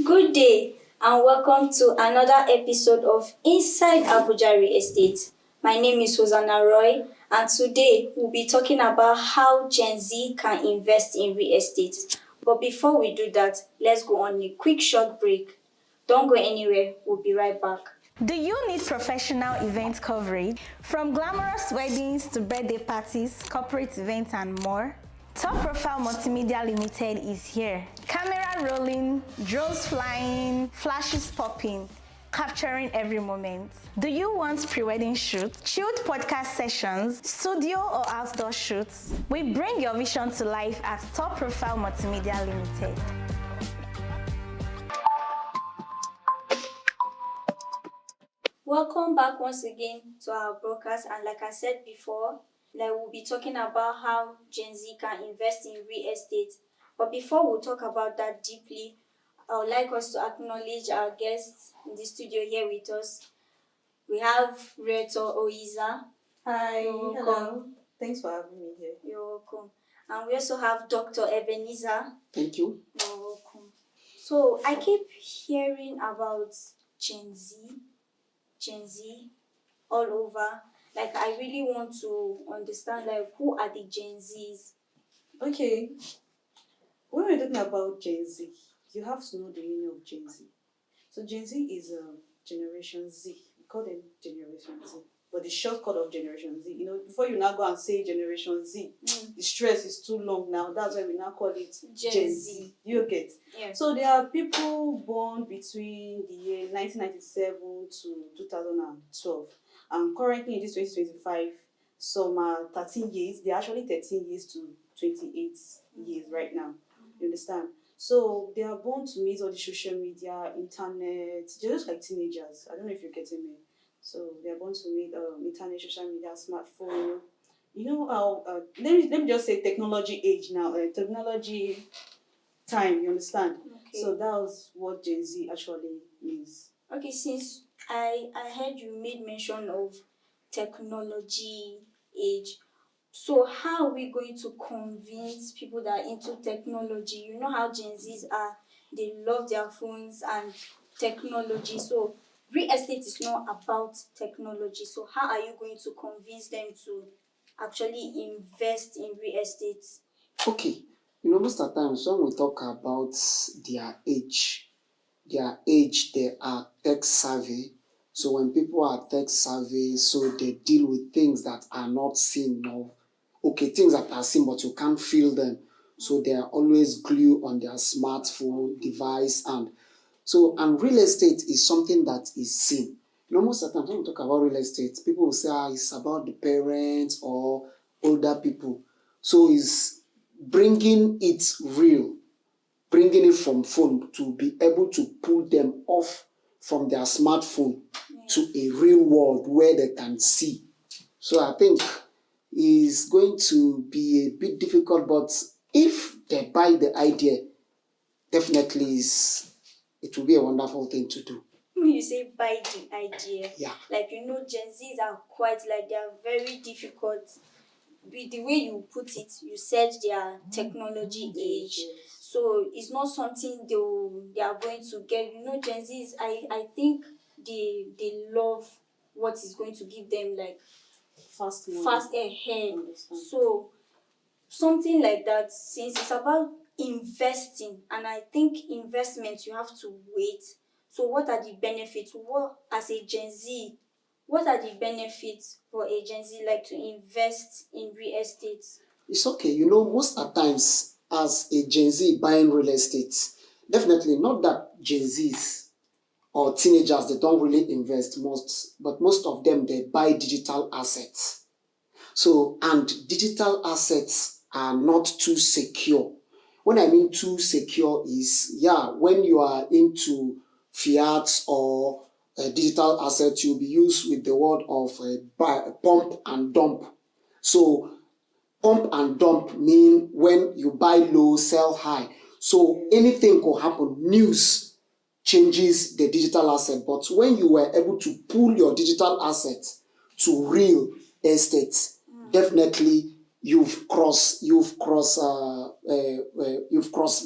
Good day and welcome to another episode of Inside Abuja Real Estate. My name is Hosanna Roy and today we'll be talking about how Gen Z can invest in real estate. But before we do that, let's go on a quick short break. Don't go anywhere, we'll be right back. Do you need professional event coverage? From glamorous weddings to birthday parties, corporate events and more? Top Profile Multimedia Limited is here. Camera rolling, drones flying, flashes popping, capturing every moment. Do you want pre-wedding shoots, chilled podcast sessions, studio or outdoor shoots? We bring your vision to life at Top Profile Multimedia Limited. Welcome back once again to our broadcast, and like I said before, we'll be talking about how Gen Z can invest in real estate. But before we talk about that deeply, I would like us to acknowledge our guests in the studio here with us. We have Reto Oiza. Hi, You're welcome. hello. Thanks for having me here. You're welcome. And we also have Dr. Ebenezer. Thank you. You're welcome. So I keep hearing about Gen Z all over. I really want to understand, who are the Gen Zs? Okay, when we're talking about Gen Z, you have to know the meaning of Gen Z. So Gen Z is Generation Z. We call them Generation Z. But the shortcut of Generation Z, before you now go and say Generation Z, the stress is too long now. That's why we now call it Gen Z. You get? Yeah. So there are people born between the year 1997 to 2012. Currently in this 2025, some are 13 years. They're actually 13 years to 28 years right now. You understand? So they are born to meet all the social media, internet. They're just like teenagers. I don't know if you're getting me. So they are born to meet internet, social media, smartphone. You know how? Let me just say technology age now. Technology time. You understand? Okay. So that was what Gen Z actually means. Okay, since I heard you made mention of technology age, so how are we going to convince people that are into technology? You know how Gen Zs are, they love their phones and technology. So real estate is not about technology. So how are you going to convince them to actually invest in real estate? Okay, most of the times when we talk about their age, they are tech savvy. So when people are tech savvy, so they deal with things that are not seen now. Okay, things that are seen but you can't feel them. So they are always glued on their smartphone device, and real estate is something that is seen. Most of the time when we talk about real estate, people will say it's about the parents or older people. So it's bringing it real, bringing it from phone to be able to pull them off from their smartphone to a real world where they can see. So I think it's going to be a bit difficult, but if they buy the idea, definitely it will be a wonderful thing to do. When you say buy the idea, Yeah. Gen Zs are quite they are very difficult. With the way you put it, you said they are technology age. Yes. So it's not something they are going to get. Gen Zs, I think they love what is going to give them Fast ahead. Understand. So something like that, since it's about investing, and I think investment you have to wait. So what are the benefits? As a Gen Z, what are the benefits for a Gen Z to invest in real estate? It's okay. Most of the times as a Gen Z buying real estate, definitely not that Gen Zs or teenagers, they don't really invest but most of them, they buy digital assets. So, and digital assets are not too secure. When I mean too secure is, when you are into fiat or digital assets, you'll be used with the word of pump and dump. So pump and dump mean when you buy low, sell high. So anything could happen. News changes the digital asset. But when you were able to pull your digital asset to real estate, definitely you've cross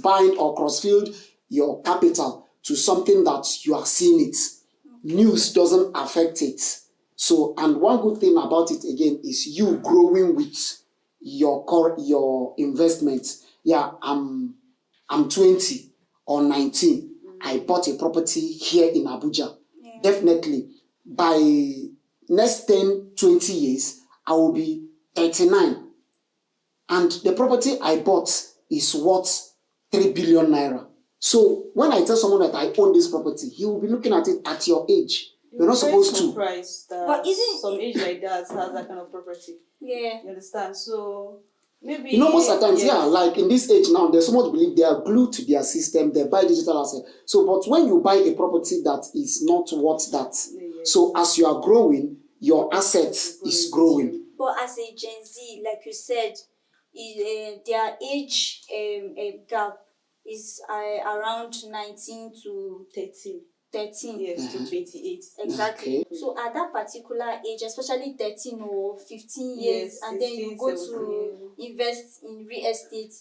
bind or cross-filled your capital to something that you are seeing it. News doesn't affect it. So, and one good thing about it again is you growing with your investment. Yeah, I'm 20 or 19. I bought a property here in Abuja. Yeah. Definitely, by next 10, 20 years, I will be 39. And the property I bought is worth 3 billion naira. So when I tell someone that I own this property, he will be looking at it at your age. You're not supposed to. But isn't some age like that has that kind of property? Yeah. You understand? So maybe You know, most of the times, yes. yeah, like in this age now, there's so much belief they are glued to their system, they buy digital assets. So, but when you buy a property that is not worth that, Yes. so as you are growing, your assets is growing. But as a Gen Z, like you said, their age gap is around 19 to 13. 13. Yes, to 28. Exactly. Okay. So at that particular age, especially 13 or 15 years, Yes, and then you 16, go to 17. invest in real estate,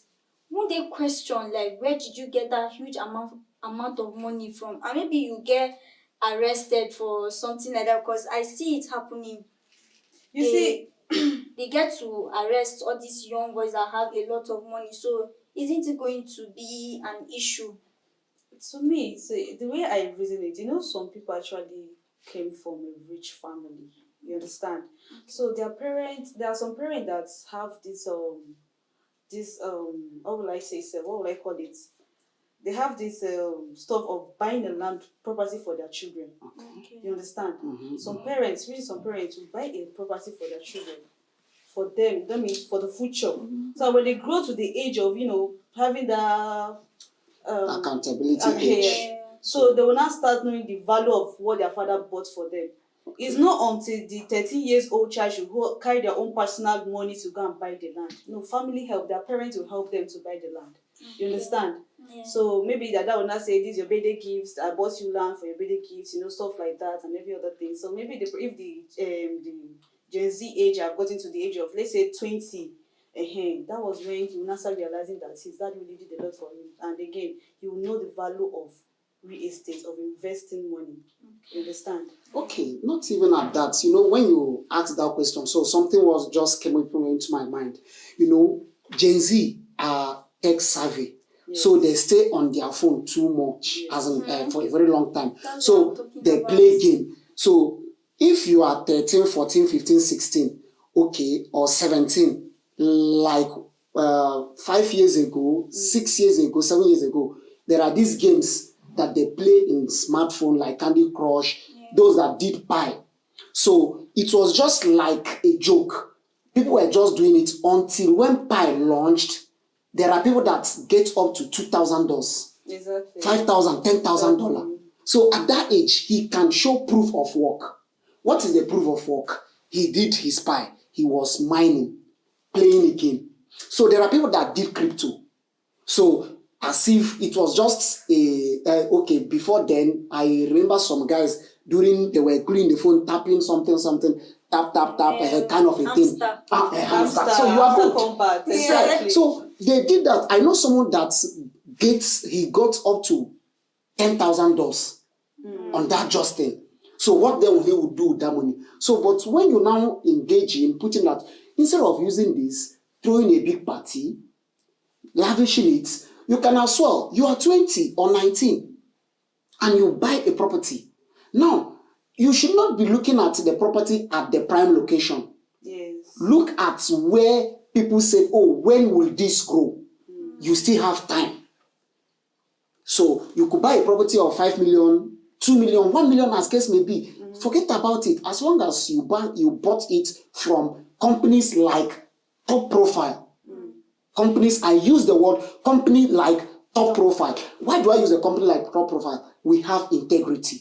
won't they question like where did you get that huge amount of money from? And maybe you get arrested for something like that, because I see it happening. You see, They get to arrest all these young boys that have a lot of money. So isn't it going to be an issue? to me, the way I reason it, you know, some people actually came from a rich family. You understand? So their parents, there are some parents that have this how will I say, sir? What will I call it? They have this stuff of buying a land property for their children. Okay. You understand? Mhm. Some parents will buy a property for their children, for them. That means for the future. So when they grow to the age of, you know, having that Accountability age, age. so they will now start knowing the value of what their father bought for them. It's not until the 13 years old child should go carry their own personal money to go and buy the land. No, family help. Their parents will help them to buy the land. You understand? Yeah. So maybe that will not say, this is your birthday gifts, I bought you land for your birthday gifts, you know, stuff like that, and every other thing. So maybe if the Gen Z age have gotten to the age of, let's say, 20, that was when he will now start realizing that his dad really did a lot for him. And again, he will know the value of real estate, of investing money. You understand? Okay, not even at that. You know, when you asked that question, so something was just came up into my mind. You know, Gen Z are tech savvy. Yes. So they stay on their phone too much, Yes. as in, for a very long time. That's what I'm So talking they about. play game. So if you are 13, 14, 15, 16, okay, or 17, like 5 years ago, 6 years ago, 7 years ago, there are these games that they play in smartphone like Candy Crush, those that did buy. So it was just like a joke. People were just doing it until when Pi launched. There are people that get up to $2,000, Exactly. $5,000, $10,000. So at that age, he can show proof of work. What is the proof of work? He did his Pi. He was mining, playing a game. So there are people that did crypto. So as if it was just okay, before then, I remember some guys during, they were gluing the phone, tapping something, tap, kind of a thing. Hamster. So you are good. Compact. Yeah. Exactly. So they did that. I know someone that he got up to $10,000 on that just thing. So what then he would do with that money? So, but when you now engage in putting that, instead of using this, throwing a big party, lavishing it, you can as well. You are 20 or 19 and you buy a property. Now, you should not be looking at the property at the prime location. Yes. Look at where people say, oh, when will this grow? You still have time. So you could buy a property of 5 million, 2 million, 1 million as case may be. Forget about it. As long as you bought it from companies like Top Profile. Companies, I use the word company like Top Profile. Why do I use a company like Top Profile? We have integrity.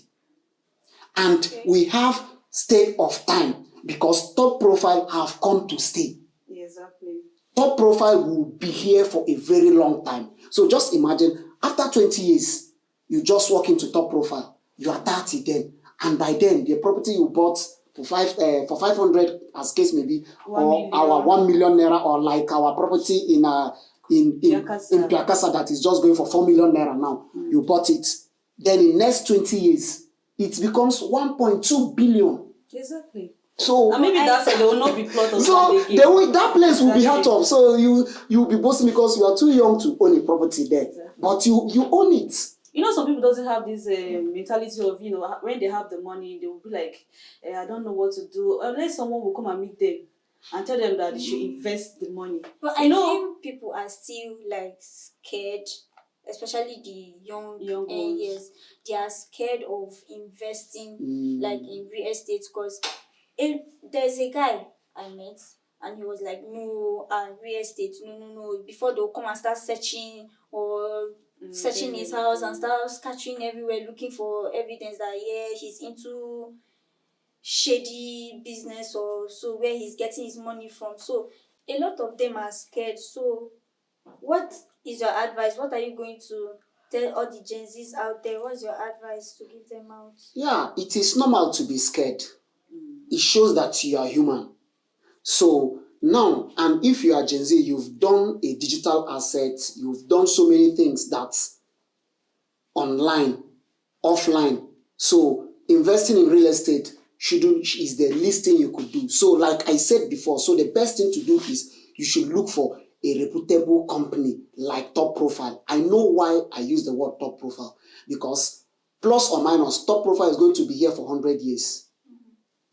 And we have state of time because Top Profile have come to stay. Exactly. Top Profile will be here for a very long time. So just imagine, after 20 years, you just walk into Top Profile. You are 30 then. And by then, the property you bought for 500 as case maybe, or our 1 million naira, or like our property in Piakasa that is just going for 4 million naira now. You bought it. then in next 20 years, it becomes 1.2 billion. Exactly. So And maybe that's why there will not be plot of so land again. that place will be Exactly. hard off. So you'll be boasting because you are too young to own a property there. Exactly. But you own it. You know, some people doesn't have this mentality of, you know, when they have the money, they will be like, I don't know what to do. Unless someone will come and meet them and tell them that they should invest the money. But I feel people are still like scared, especially the young ones. yes, they are scared of investing like in real estate because there's a guy I met and he was like, no, real estate, no. Before they'll come and start searching or searching his house and start scratching everywhere looking for evidence that he's into shady business or so where he's getting his money from. So a lot of them are scared. So what is your advice? What are you going to tell all the Gen Zs out there? What's your advice to give them out? Yeah, it is normal to be scared. It shows that you are human. So now, and if you are Gen Z, you've done a digital asset, you've done so many things that's online, offline. So investing in real estate is the least thing you could do. So like I said before, so the best thing to do is you should look for a reputable company like Top Profile. I know why I use the word Top Profile, because plus or minus, Top Profile is going to be here for 100 years.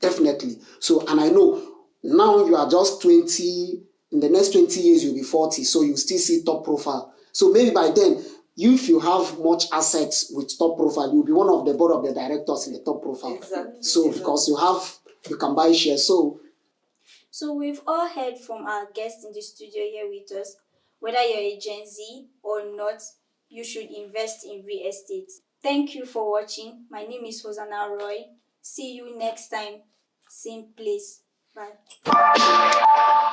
Definitely. So, and I know now you are just 20, in the next 20 years you'll be 40, so you still see Top Profile. So maybe by then, if you have much assets with Top Profile, you'll be one of the board of the directors in the Top Profile. Exactly. So because you can buy shares. So we've all heard from our guests in the studio here with us, whether you're a Gen Z or not, you should invest in real estate. Thank you for watching. My name is Hosanna Roy. See you next time. Same place. Bye.